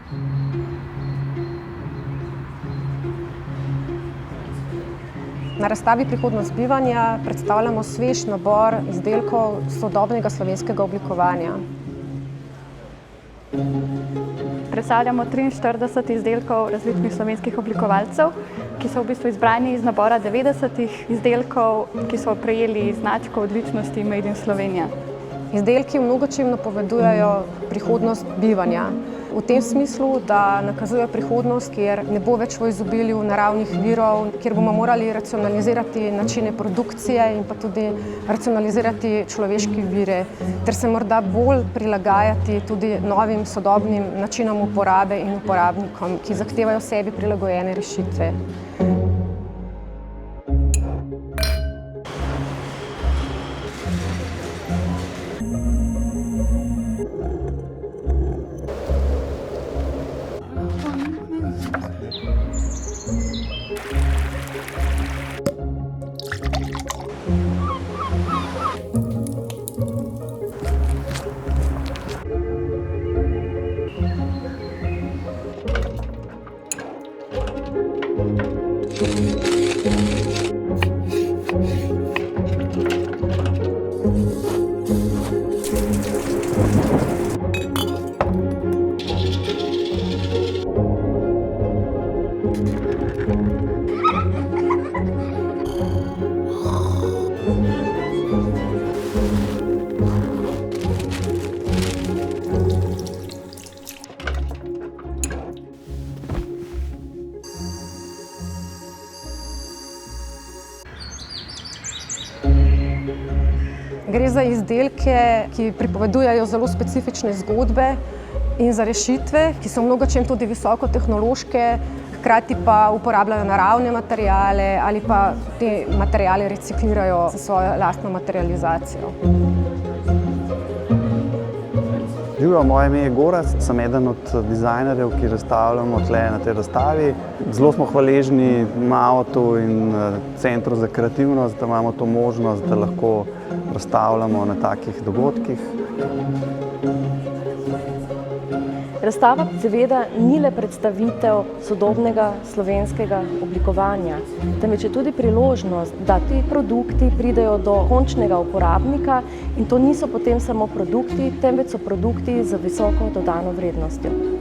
Na razstavi Prihodnost bivanja predstavljamo svež nabor izdelkov sodobnega slovenskega oblikovanja. Predstavljamo 43 izdelkov različnih slovenskih oblikovalcev, ki so v bistvu izbrani iz nabora 90 izdelkov, ki so prejeli značko odličnosti Made in Slovenija. Izdelki v mnogočem napovedujejo prihodnost bivanja. V tem smislu, da nakazujejo prihodnost, kjer ne bo več v izobilju naravnih virov, kjer bomo morali racionalizirati načine produkcije in pa tudi racionalizirati človeške vire, ter se morda bolj prilagajati tudi novim sodobnim načinom uporabe in uporabnikom, ki zahtevajo sebi prilagojene rešitve. Gre za izdelke, ki pripovedujejo zelo specifične zgodbe in za rešitve, ki so v mnogočem tudi visokotehnološke, hkrati pa uporabljajo naravne materiale ali pa te materiale reciklirajo za svojo lastno materializacijo. Živijo, moje ime je Gorazd, sem eden od dizajnerjev, ki razstavljamo tle na tej razstavi. Zelo smo hvaležni MAOT-u in Centru za kreativnost, da imamo to možnost, da lahko razstavljamo na takih dogodkih. Razstava seveda ni le predstavitev sodobnega slovenskega oblikovanja, temveč je tudi priložnost, da ti produkti pridejo do končnega uporabnika in to niso potem samo produkti, temveč so produkti z visoko dodano vrednostjo.